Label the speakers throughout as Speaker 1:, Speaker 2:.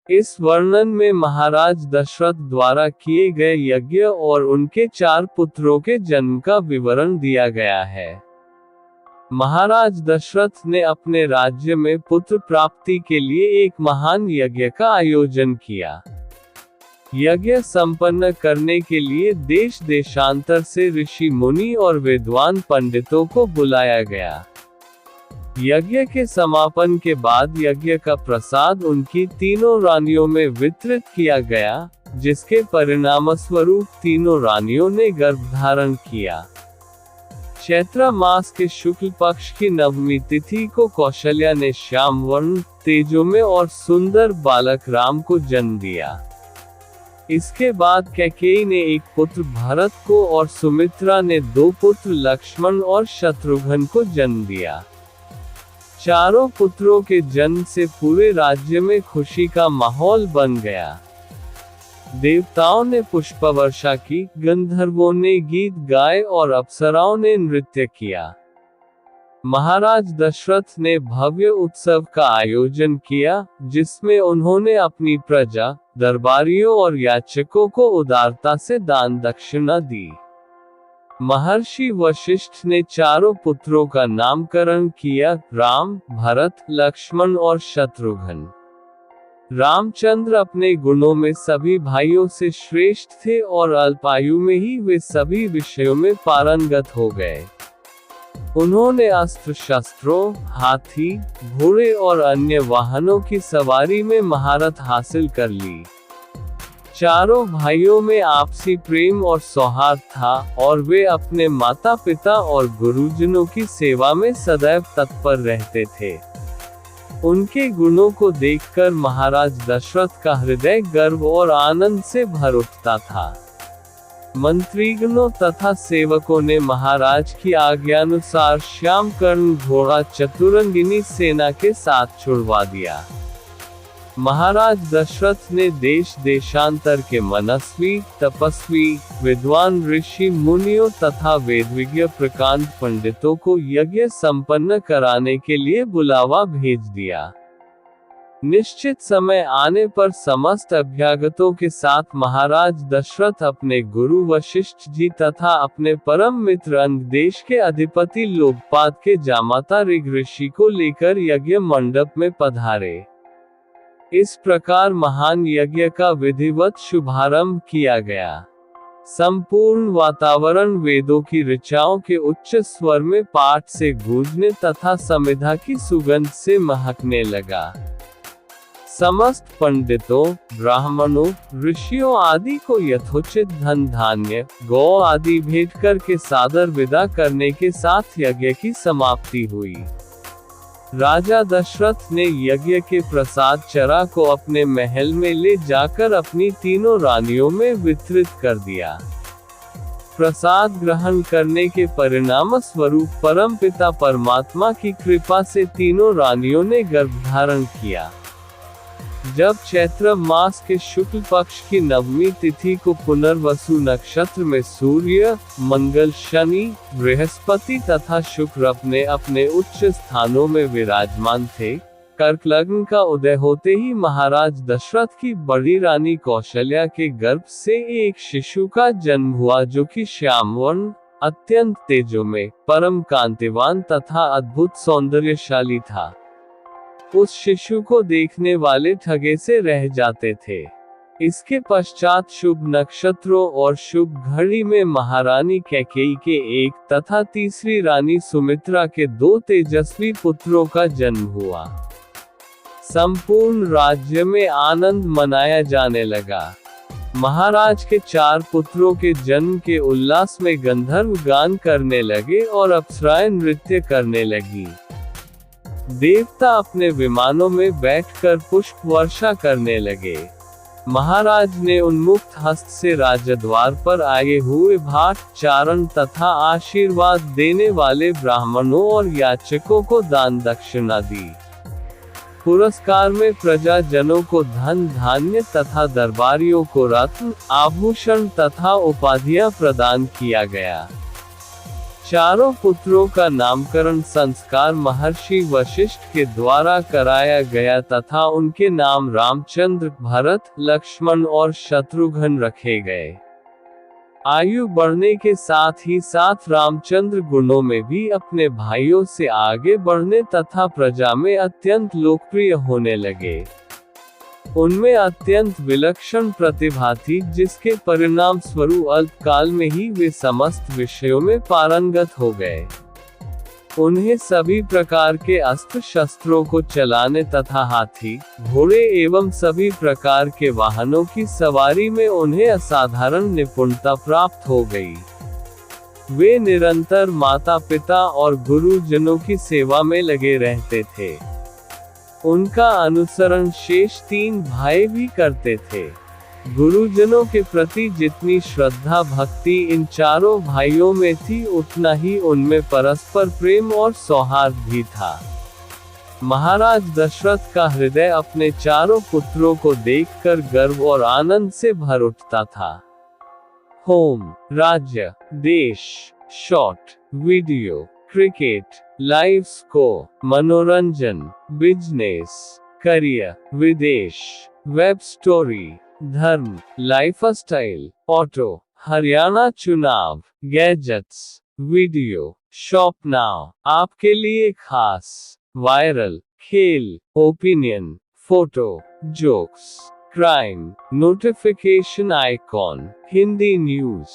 Speaker 1: इस वर्णन में महाराज दशरथ द्वारा किए गए यज्ञ और उनके 4 पुत्रों के जन्म का विवरण दिया गया है। महाराज दशरथ ने अपने राज्य में पुत्र प्राप्ति के लिए एक महान यज्ञ का आयोजन किया। यज्ञ संपन्न करने के लिए देश देशांतर से ऋषि मुनि और विद्वान पंडितों को बुलाया गया। यज्ञ के समापन के बाद यज्ञ का प्रसाद उनकी तीनों रानियों में वितरित किया गया, जिसके परिणामस्वरूप तीनों रानियों ने गर्भधारण किया। चैत्र मास के शुक्ल पक्ष की नवमी तिथि को कौशल्या ने श्याम वर्ण, तेजोमय और सुंदर बालक राम को जन्म दिया। इसके बाद कैकेयी ने एक पुत्र भरत को और सुमित्रा ने 2 पुत्र लक्ष्मण और शत्रुघ्न को जन्म दिया। चारों पुत्रों के जन्म से पूरे राज्य में खुशी का माहौल बन गया। देवताओं ने पुष्पवर्षा की, गंधर्वों ने गीत गाए और अप्सराओं ने नृत्य किया। महाराज दशरथ ने भव्य उत्सव का आयोजन किया, जिसमें उन्होंने अपनी प्रजा, दरबारियों और याचकों को उदारता से दान दक्षिणा दी। महर्षि वशिष्ठ ने चारों पुत्रों का नामकरण किया, राम, भरत, लक्ष्मण और शत्रुघ्न। रामचंद्र अपने गुणों में सभी भाइयों से श्रेष्ठ थे और अल्पायु में ही वे सभी विषयों में पारंगत हो गए। उन्होंने अस्त्र शस्त्रों, हाथी, घोड़े और अन्य वाहनों की सवारी में महारत हासिल कर ली। चारों भाइयों में आपसी प्रेम और सौहार्द था और वे अपने माता पिता और गुरुजनों की सेवा में सदैव तत्पर रहते थे। उनके गुणों को देखकर महाराज दशरथ का हृदय गर्व और आनंद से भर उठता था। मंत्रीगणों तथा सेवकों ने महाराज की आज्ञानुसार श्यामकर्ण घोड़ा चतुरंगिनी सेना के साथ छुड़वा दिया। महाराज दशरथ ने देश देशांतर के मनस्वी, तपस्वी, विद्वान ऋषि मुनियों तथा वेदविज्ञ प्रकांड पंडितों को यज्ञ संपन्न कराने के लिए बुलावा भेज दिया। निश्चित समय आने पर समस्त अभ्यागतों के साथ महाराज दशरथ अपने गुरु वशिष्ठ जी तथा अपने परम मित्र अंग देश के अधिपति लोकपाद के जामाता ऋग ऋषि को लेकर यज्ञ मंडप में पधारे। इस प्रकार महान यज्ञ का विधिवत शुभारंभ किया गया। संपूर्ण वातावरण वेदों की ऋचाओं के उच्च स्वर में पाठ से गूंजने तथा समिधा की सुगंध से महकने लगा। समस्त पंडितों, ब्राह्मणों, ऋषियों आदि को यथोचित धन धान्य, गौ आदि भेंट करके सादर विदा करने के साथ यज्ञ की समाप्ति हुई। राजा दशरथ ने यज्ञ के प्रसाद चरा को अपने महल में ले जाकर अपनी तीनों रानियों में वितरित कर दिया। प्रसाद ग्रहण करने के परिणाम स्वरूप परमपिता परमात्मा की कृपा से तीनों रानियों ने गर्भधारण किया। जब चैत्र मास के शुक्ल पक्ष की नवमी तिथि को पुनर्वसु नक्षत्र में सूर्य, मंगल, शनि, बृहस्पति तथा शुक्र अपने अपने उच्च स्थानों में विराजमान थे, कर्क लग्न का उदय होते ही महाराज दशरथ की बड़ी रानी कौशल्या के गर्भ से एक शिशु का जन्म हुआ, जो कि श्यामवर्ण, अत्यंत तेजोमय, परम कांतिवान तथा अद्भुत सौंदर्यशाली था। उस शिशु को देखने वाले ठगे से रह जाते थे। इसके पश्चात शुभ नक्षत्रों और शुभ घड़ी में महारानी कैकेयी के एक तथा तीसरी रानी सुमित्रा के 2 तेजस्वी पुत्रों का जन्म हुआ। संपूर्ण राज्य में आनंद मनाया जाने लगा। महाराज के 4 पुत्रों के जन्म के उल्लास में गंधर्व गान करने लगे और अप्सराएं नृत्य करने लगी। देवता अपने विमानों में बैठकर पुष्प वर्षा करने लगे। महाराज ने उन्मुक्त हस्त से राजद्वार पर आए हुए भाट, चारण तथा आशीर्वाद देने वाले ब्राह्मणों और याचकों को दान दक्षिणा दी। पुरस्कार में प्रजाजनों को धन धान्य तथा दरबारियों को रत्न, आभूषण तथा उपाधियां प्रदान किया गया। चारों पुत्रों का नामकरण संस्कार महर्षि वशिष्ठ के द्वारा कराया गया तथा उनके नाम रामचंद्र, भरत, लक्ष्मण और शत्रुघ्न रखे गए। आयु बढ़ने के साथ ही साथ रामचंद्र गुणों में भी अपने भाइयों से आगे बढ़ने तथा प्रजा में अत्यंत लोकप्रिय होने लगे। उनमें अत्यंत विलक्षण प्रतिभा थी, जिसके परिणाम स्वरूप अल्पकाल में ही वे समस्त विषयों में पारंगत हो गए। उन्हें सभी प्रकार के अस्त्र शस्त्रों को चलाने तथा हाथी, घोड़े एवं सभी प्रकार के वाहनों की सवारी में उन्हें असाधारण निपुणता प्राप्त हो गई। वे निरंतर माता पिता और गुरुजनों की सेवा में लगे रहते थे। उनका अनुसरण शेष 3 भाई भी करते थे। गुरुजनों के प्रति जितनी श्रद्धा भक्ति इन चारों भाइयों में थी, उतना ही उनमें परस्पर प्रेम और सौहार्द भी था। महाराज दशरथ का हृदय अपने चारों पुत्रों को देखकर गर्व और आनंद से भर उठता था। होम, राज्य, देश, short video, cricket, live score, मनोरंजन, बिजनेस, करियर, विदेश, वेब स्टोरी, धर्म, लाइफस्टाइल, ऑटो, हरियाणा चुनाव, गैजेट्स, वीडियो, शॉप नाउ, आपके लिए खास, वायरल, खेल, opinion, photo, jokes, crime, notification icon, Hindi news,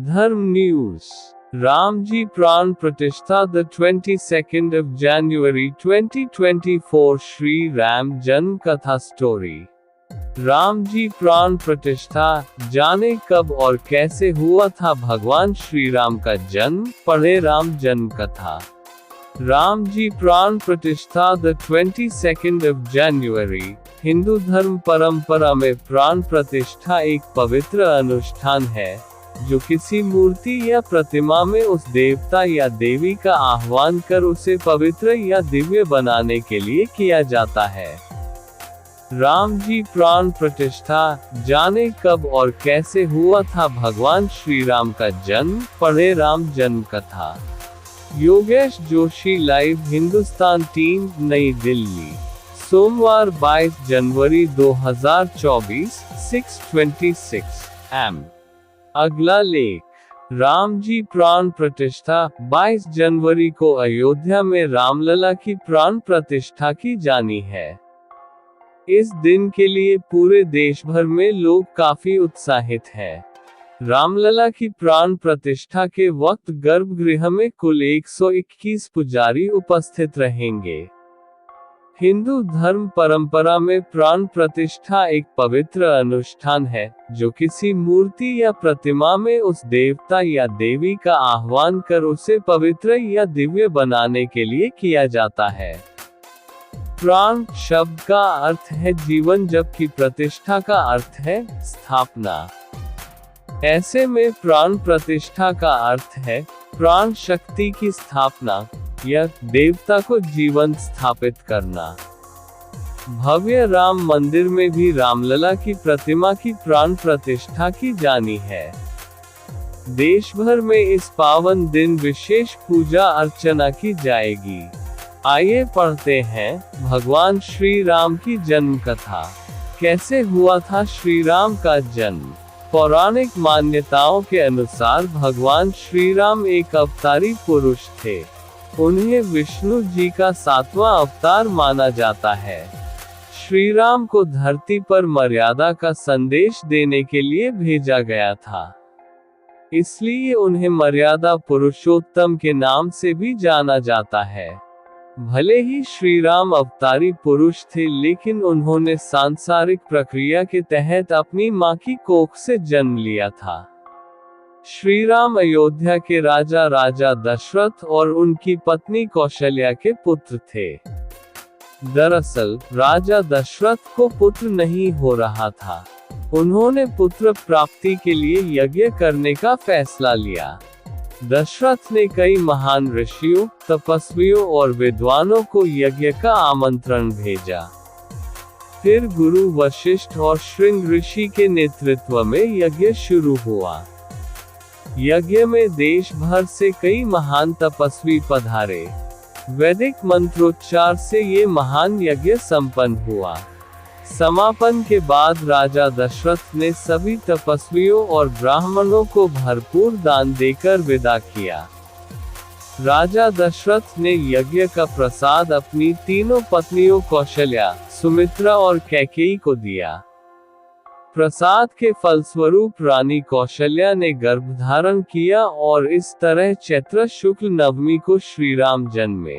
Speaker 1: धर्म न्यूज। राम जी प्राण प्रतिष्ठा the 22nd of January 2024 Shri Ram जन्म कथा स्टोरी। राम जी प्राण प्रतिष्ठा, जाने कब और कैसे हुआ था भगवान श्री राम का जन्म, पढ़े राम जन्म कथा। राम जी प्राण प्रतिष्ठा the 22nd of January। Hindu धर्म परंपरा में प्राण प्रतिष्ठा एक पवित्र अनुष्ठान है, जो किसी मूर्ति या प्रतिमा में उस देवता या देवी का आह्वान कर उसे पवित्र या दिव्य बनाने के लिए किया जाता है। राम जी प्राण प्रतिष्ठा, जाने कब और कैसे हुआ था भगवान श्री राम का जन्म, पढ़े राम जन्म कथा। योगेश जोशी लाइव हिंदुस्तान टीम, नई दिल्ली, सोमवार 22 जनवरी 2024, 6:26 AM। अगला लेख। राम जी प्राण प्रतिष्ठा। 22 जनवरी को अयोध्या में रामलला की प्राण प्रतिष्ठा की जानी है। इस दिन के लिए पूरे देश भर में लोग काफी उत्साहित हैं। रामलला की प्राण प्रतिष्ठा के वक्त गर्भगृह में कुल 121 पुजारी उपस्थित रहेंगे। हिंदू धर्म परंपरा में प्राण प्रतिष्ठा एक पवित्र अनुष्ठान है, जो किसी मूर्ति या प्रतिमा में उस देवता या देवी का आह्वान कर उसे पवित्र या दिव्य बनाने के लिए किया जाता है। प्राण शब्द का अर्थ है जीवन, जबकि प्रतिष्ठा का अर्थ है स्थापना। ऐसे में प्राण प्रतिष्ठा का अर्थ है प्राण शक्ति की स्थापना या देवता को जीवन स्थापित करना। भव्य राम मंदिर में भी रामलला की प्रतिमा की प्राण प्रतिष्ठा की जानी है। देश भर में इस पावन दिन विशेष पूजा अर्चना की जाएगी। आइए पढ़ते हैं भगवान श्री राम की जन्म कथा। कैसे हुआ था श्री राम का जन्म? पौराणिक मान्यताओं के अनुसार भगवान श्री राम एक अवतारी पुरुष थे। उन्हें विष्णु जी का 7वां अवतार माना जाता है। श्री राम को धरती पर मर्यादा का संदेश देने के लिए भेजा गया था, इसलिए उन्हें मर्यादा पुरुषोत्तम के नाम से भी जाना जाता है। भले ही श्री राम अवतारी पुरुष थे, लेकिन उन्होंने सांसारिक प्रक्रिया के तहत अपनी मां की कोख से जन्म लिया था। श्री राम अयोध्या के राजा दशरथ और उनकी पत्नी कौशल्या के पुत्र थे। दरअसल राजा दशरथ को पुत्र नहीं हो रहा था। उन्होंने पुत्र प्राप्ति के लिए यज्ञ करने का फैसला लिया। दशरथ ने कई महान ऋषियों, तपस्वियों और विद्वानों को यज्ञ का आमंत्रण भेजा। फिर गुरु वशिष्ठ और श्रृंग ऋषि के नेतृत्व में यज्ञ शुरू हुआ। यज्ञ में देश भर से कई महान तपस्वी पधारे। वैदिक मंत्रोच्चार से ये महान यज्ञ संपन्न हुआ। समापन के बाद राजा दशरथ ने सभी तपस्वियों और ब्राह्मणों को भरपूर दान देकर विदा किया। राजा दशरथ ने यज्ञ का प्रसाद अपनी तीनों पत्नियों कौशल्या, सुमित्रा और कैकेयी को दिया। प्रसाद के फलस्वरूप रानी कौशल्या ने गर्भधारण किया और इस तरह चैत्र शुक्ल नवमी को श्रीराम जन्मे।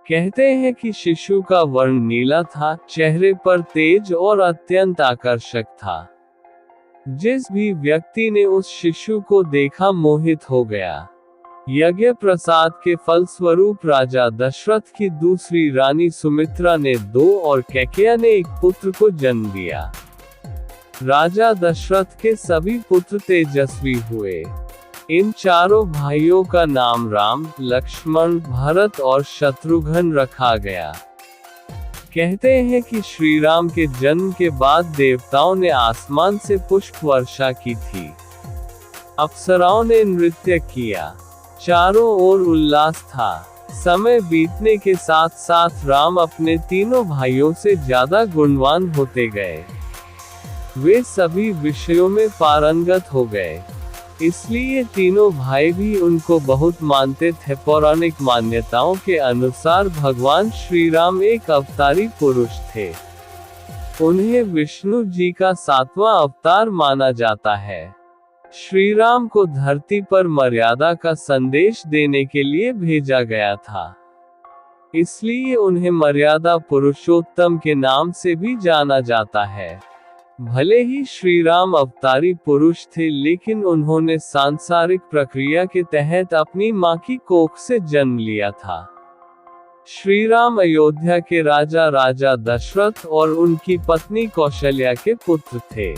Speaker 1: कहते हैं कि शिशु का वर्ण नीला था, चेहरे पर तेज और अत्यंत आकर्षक था। जिस भी व्यक्ति ने उस शिशु को देखा मोहित हो गया। यज्ञ प्रसाद के फलस्वरूप राजा दशरथ की दूसरी रानी सुमित्रा ने 2 और कैकेयी ने 1 पुत्र को जन्म दिया। राजा दशरथ के सभी पुत्र तेजस्वी हुए। इन चारों भाइयों का नाम राम, लक्ष्मण, भरत और शत्रुघ्न रखा गया। कहते हैं कि श्री राम के जन्म के बाद देवताओं ने आसमान से पुष्प वर्षा की थी। अप्सराओं ने नृत्य किया। चारों ओर उल्लास था। समय बीतने के साथ साथ राम अपने तीनों भाइयों से ज्यादा गुणवान होते गए। वे सभी विषयों में पारंगत हो गए, इसलिए तीनों भाई भी उनको बहुत मानते थे। पौराणिक मान्यताओं के अनुसार भगवान श्री राम एक अवतारी पुरुष थे। उन्हें विष्णु जी का 7वां अवतार माना जाता है। श्री राम को धरती पर मर्यादा का संदेश देने के लिए भेजा गया था, इसलिए उन्हें मर्यादा पुरुषोत्तम के नाम से भी जाना जाता है। भले ही श्री राम अवतारी पुरुष थे, लेकिन उन्होंने सांसारिक प्रक्रिया के तहत अपनी मां की कोख से जन्म लिया था। श्री राम अयोध्या के राजा दशरथ और उनकी पत्नी कौशल्या के पुत्र थे।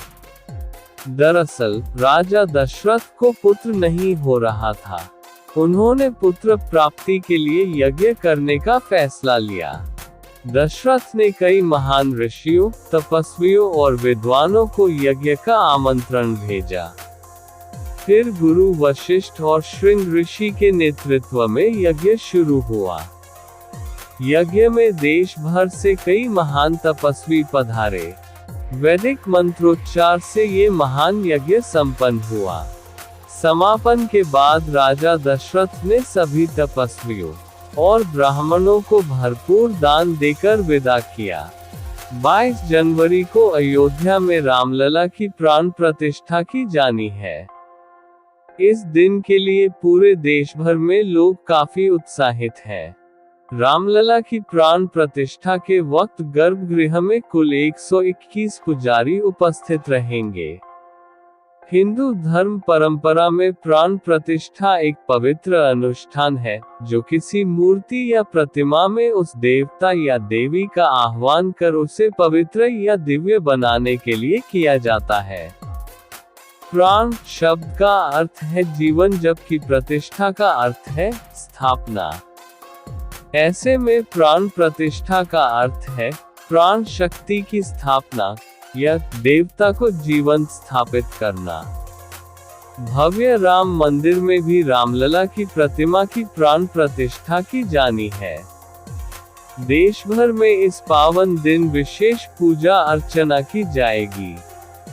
Speaker 1: दरअसल राजा दशरथ को पुत्र नहीं हो रहा था। उन्होंने पुत्र प्राप्ति के लिए यज्ञ करने का फैसला लिया। दशरथ ने कई महान ऋषियों, तपस्वियों और विद्वानों को यज्ञ का आमंत्रण भेजा। फिर गुरु वशिष्ठ और श्रृंग ऋषि के नेतृत्व में यज्ञ शुरू हुआ। यज्ञ में देश भर से कई महान तपस्वी पधारे। वैदिक मंत्रोच्चार से ये महान यज्ञ संपन्न हुआ। समापन के बाद राजा दशरथ ने सभी तपस्वियों और ब्राह्मणों को भरपूर दान देकर विदा किया। 22 जनवरी को अयोध्या में रामलला की प्राण प्रतिष्ठा की जानी है। इस दिन के लिए पूरे देश भर में लोग काफी उत्साहित हैं। रामलला की प्राण प्रतिष्ठा के वक्त गर्भगृह में कुल 121 पुजारी उपस्थित रहेंगे। हिंदू धर्म परंपरा में प्राण प्रतिष्ठा एक पवित्र अनुष्ठान है, जो किसी मूर्ति या प्रतिमा में उस देवता या देवी का आह्वान कर उसे पवित्र या दिव्य बनाने के लिए किया जाता है। प्राण शब्द का अर्थ है जीवन, जबकि प्रतिष्ठा का अर्थ है स्थापना। ऐसे में प्राण प्रतिष्ठा का अर्थ है प्राण शक्ति की स्थापना या देवता को जीवंत स्थापित करना। भव्य राम मंदिर में भी रामलला की प्रतिमा की प्राण प्रतिष्ठा की जानी है। देश भर में इस पावन दिन विशेष पूजा अर्चना की जाएगी।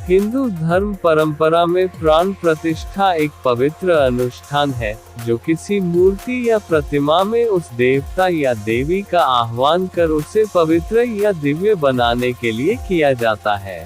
Speaker 1: हिंदू धर्म परंपरा में प्राण प्रतिष्ठा एक पवित्र अनुष्ठान है, जो किसी मूर्ति या प्रतिमा में उस देवता या देवी का आह्वान कर उसे पवित्र या दिव्य बनाने के लिए किया जाता है।